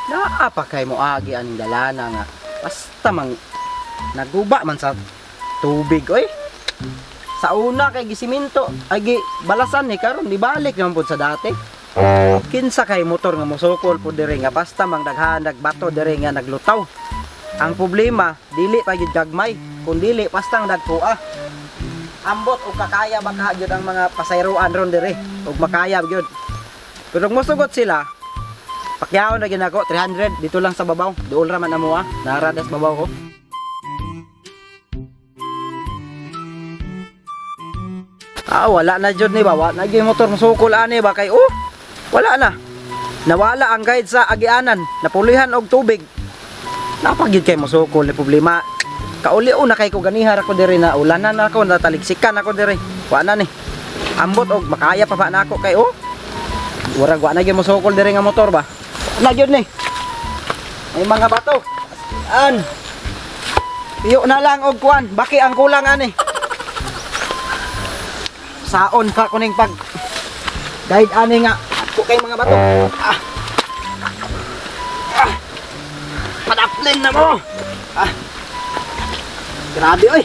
Naa pa kay mo agi aning dalana nga. Basta mang naguba man sa tubig oy. Sa una kay gisiminto ay balasan ni karon di balik naman pud sa dati. Kinsa kay motor nga mosukol pud diri nga basta mang daghan nagbato diri nga naglutaw. Ang problema dili pa gyud gagmay, kun dili pastang dagkoa. Ambot og kakaya baka gyud ang mga pasayroan ron diri og makaya gyud. Pero kung mosugot sila, pakyaw na ginako 300 dito lang sa babaw. Duol ra man amo naradas babaw ko. Wala na jud ni ba? Wala na gyud motor musukol ani ba kay wala na. Nawala ang guide sa agianan, napulihan og tubig. Napagid kay musukol ni problema. Kauli na kay ko ganihar ako diri na ulanan na ako nataligsikan ako diri. Wala na ni. Ambot og makaya pa ba nako kay Warag wa na gyud musukol diri nga motor ba. Na gyud ni. May mga bato. An. Iyo na lang og kuan, baki ang kulang ani. Saon pa kuning pag guide ani nga ako kay mga bato. Padaplin na mo. Grabe oy.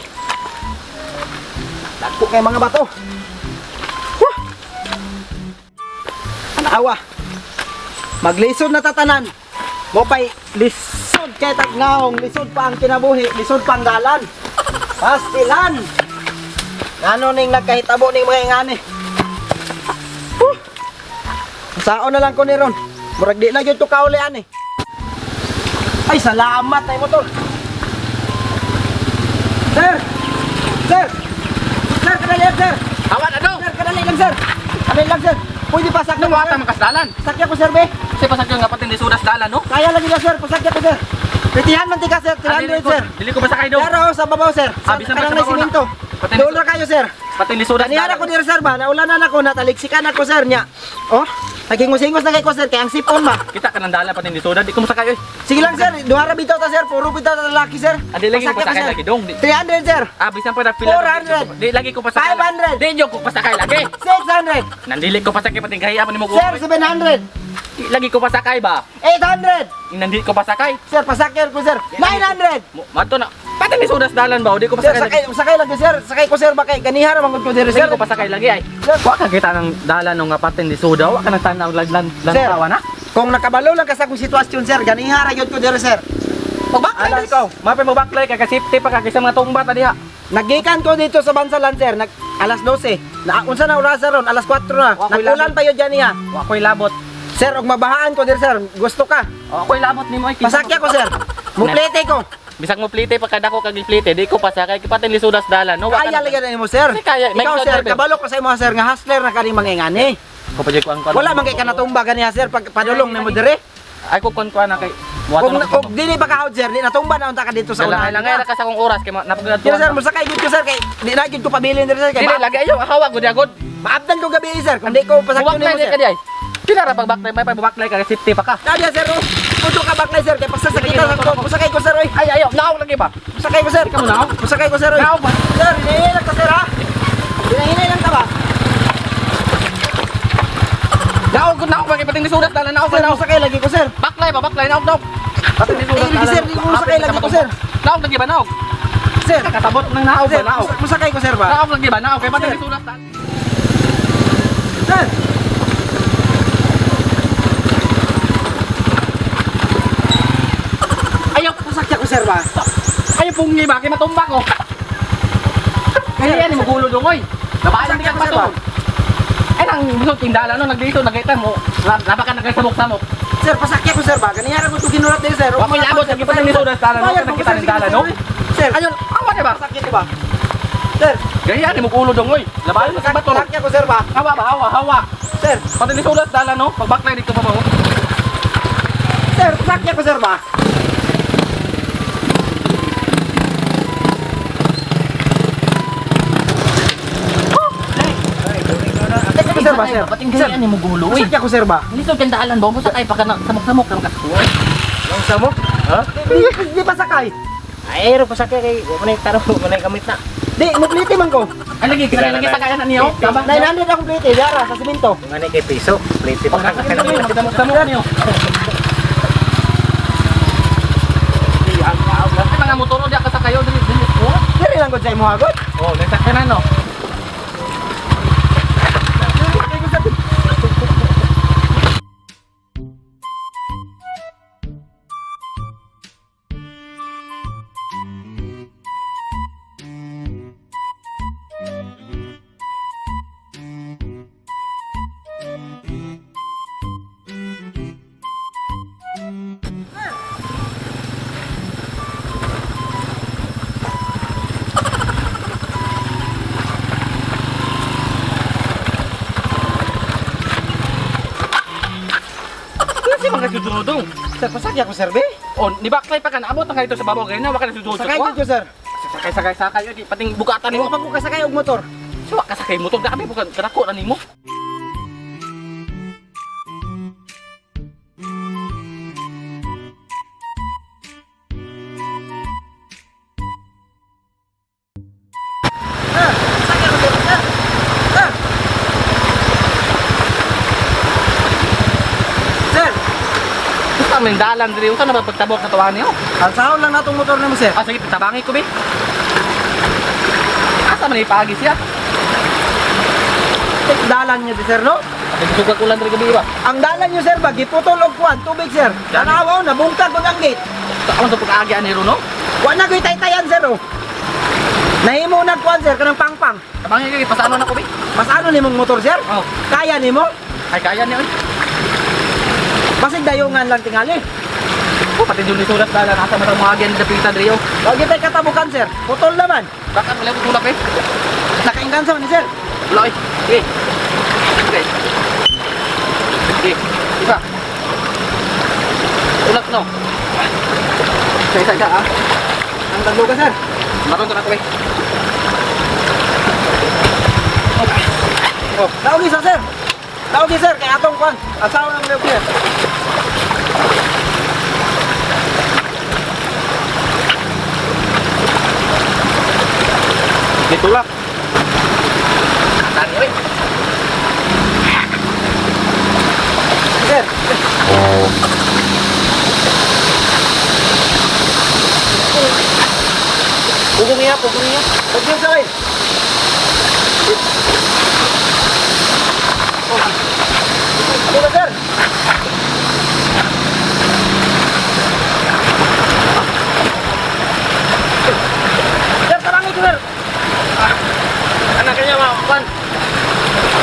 Ako kay mga bato. Awa. Maglisod na tatanan. Mo pay lisod kay tagnaong, lisod pa ang kinabuhi, lisod pa ang dalan. Pastilan. Ano ning nagkahitabo ning mga ingani. Saon na lang ko ni ron. Murag di na gyud to kauli ani. Ay salamat ay motor. Sir. Sir. Sir kadali sir. Awan ano? Sir kadali lang sir. Kadali lang sir. Pwede pasak na Wata makasdalan. Sakya ko sir be. Kasi pasakyan nga patin di sudas dalan no. Kaya lagi na sir, pasakya ko sir. Pitihan man tika sir, 300 sir. Dili ko masakay do. Pero sa babaw sir. Bisan pa sa Kanang babaw siminto. Patin Doon na kayo sir. patin di sudas Kaniyara ko dir sir ba, naulanan ako, nataliksikan ako sir niya. Oh, nagingos-ingos na kay ko sir, kaya ang sipon ba. Kita ka ng dalan patin di sudas, di ko masakay oy. Sige lang sir, duhara bitaw ta sir, puro bitaw ta lalaki sir. Adi lagi ko Pasakya pasakay sir. lagi dong. 300 sir. Bisan pa na pila. 400. Di lagi ko pasakay. 500. Di jud ko pasakay lagi. 600. Nandili ko pasakay patin gahiya man mo ko. Sir, 700. Di lagi ko pasakay ba. 800. Nandili ko pasakay. Sir, pasakyan ko sir. 900. Mato na. Patin di sudas dalan ba, di ko Sir, pasakay. sakay lagi sir. Sakay ko sir, bakay ganihara man ko dir Sir, sir. ko pasakay lagi ay. Wa ka kita ng dalan ng patin di suda, wa ka nang tanaw laglan Sir. lantawa na. Kung nakabalo lang ka sa akong sitwasyon sir, ganihara gyud ko dir sir. Pagbaklay Alas. ko. Mapay mo baklay kay safety pa ka kaysa mga tumba ta diha. Nagikan ko dito sa Bansalan sir, alas 12. Unsa na oras ron? Alas 4 na. Wa ko'y Nagulan labot. pa yun dyan niya. Wa ko'y labot. Sir, og mabahaan ko dir sir. Gusto ka? Wa ko'y labot nimo ay. Pasakya ko sir. Muplete ko. Bisag mo plite pa kada ko kag plite, di ko pasakay kay patin lisudas dalan. No, wa Kaya ka. lagyan mo sir. Kasi kaya, may Ikaw ikaw, sir, driver. kabalo ko sa imo sir nga hustler na kaning mangingani. Ko pa jud ko ang kwan. Wala man kay kanatumba ganiya sir pag padulong nimo dire. Ay ko kon na kay. Kung dili pa kahod sir, di natumba na unta ka dito sa Lang unahan. lang ay ka sa kong oras kay napagad Sir, sir, musakay gud ko sir kay di na gid ko pabilin dire sir kay. Dili lagi ayo hawak gud agod. Maabdan ko gabi sir, kung di ko pasakyon nimo Bubaklay sir. ka di ay. Kinara pag baklay may bubaklay ka kay safety pa ka. Nadia sir, puto ka baklay sir kay pagsasakita sa ko. Musakay ko sir oy. Ay ayo, naog lagi ba? Musakay ko sir. Ikaw mo naog? Musakay ko sir oy. Naog ba? Sir, hinahinay lang ka sir ha. Hinahinay lang ka ba? Naog gud naog kay patin lisudas dalan naog Sir, naog. musakay lagi ko sir. Baklay ba baklay naog naog. Patin lisudas Eh, sir, di ko musakay lagi ko sir. Naog lagi ba naog? Sir, Katabot ng naog sir, ba naog? musakay ko sir ba? Naog lagi ba naog kay patin Sir. lisudas dalan. Sir. Ayaw Musakya ko sir ba? Ay, pungi ba? Kaya matumba ko. Kaya yan, magulo dong, oy. Nabahan di ka Sir, pa Ay, nang busog tindala, no? Nagdito, nagkita mo. Laba ka nagkasamok-samok. Sir, pasakya ko sir ba? Ganihara ko ito ginulat din sir. Wa ko labot, nagkipa ng lisudas tala, no? Bayad, Nagkita ng sige, tala, sir, no? Sir, Ayun, awa di ba? pasakya ko ba? Sir, Kaya yan, magulo dong, oy. Labahan mo sa bato. pasakya ko sir ba? Hawa ba, hawa, hawa. Sir, Pati lisudas tala, no? Pagbaklay dito pa ba, oh? sir, pasakya ko sir ba? Pasakya ko sir ba sir? Pating kaya yan, magulo, oy. Pasakya ko sir ba? Lisod kang daalan ba? Musa tayo pagka samok-samok ka makasuko, oy. Ang samo? Ha? Di pasakay. Ay, ero pasakay kay wa man taro, wa man gamit na. Di, mupliti man ko. Ay, lagi, lagi sa kaya na niyo. Tama. 900 akong pliti, yara, sa simento. Ngani kay piso, plate pa Pagka ka. samok-samok niyo. gud sa imo hagod. Oh, nagsakyanan no. Kasi mga sududong. Sir, pasakya ko sir be. Oh, nibaklay pa ka na abot na kayo sa babaw ganyan, wala ka na sududong. Sakay gud ko sir. Sakay, di pating bugatan Imo nimo. pa ko kasakay og motor. Suwa ka sakay motor, dami bukan kadako na nimo. Sir, pasakya ko sir. Sir. Sir, Gusto man dalan diri, usa na ba pagtabok na tuwan niyo? kalsahon lang natong motor nimo sir. Ah, sige, tabangi ko be. Asa man ipagi siya? Dalan niyo di sir no? Kasi sugat ulan diri gabi ba? Ang dalan niyo sir ba giputol og kuan tubig sir. Tanawaw na bungkag ko ang gate. Ako sa pag-agi ani ro no? Wa na gyud tay-tayan sir oh. Nahimo na kuan sir kanang pangpang. Tabangi kay pasano na ko be. Mas ano nimong motor sir? Oh, Kaya nimo? ay kaya ni oy. Basig dayungan lang tingali. Oh, pati dun ni sulat dalan asa man mga agen dapitan diri oh. Wag gyud tay katabukan sir. Putol naman. Bakit wala ko tulak eh? Nakainggan sa ni sir. Wala eh. Sige. Sige. Sige. Iba. Tulak no. Isa ah. Ang taglo ka sir. Maron to na ko eh. Oh, naugi sa sir. Naugi sir kay atong kuan. Asawa nang sir. Ditulak. Tani eh. Sir. Pugong niya, pugong niya. Taglo sir. Ano ba sir? Sir, tarangi ko sir. Anak kanya mah, kan.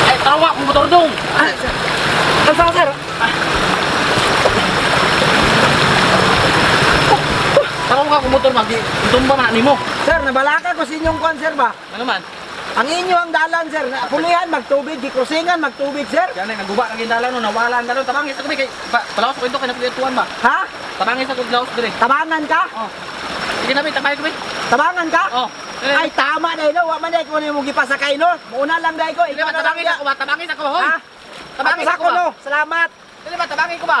Eh, tawa mo motor dong. Ah, sir. Kalsao sir. Tawa ka motor mah, tumba man nimo. Sir, nabalaka ko sa inyong kuan sir ba? Ano man? Ang inyo ang dalan sir, na pulihan magtubig, gikrusingan magtubig sir. Yan ay naguba ang gindalan no, nawala ang dalon. Tabangis ako kay palawas ko ito kay naputuan ba? Ha? Tabangis ako glaus dire. Tabangan ka? Oh. Sige na, tabay ko be. Tabangan ka? Oh. Ay tama dai no, wa man dai ko nimo gipasakay no. Una lang dai ko, Dili ikaw ba na lang tabangis dia. ako ba? Tabangis ako hoy. Ha? Tabangis Ako ako sa ba? no. Salamat. Dili ba tabangis ko ba?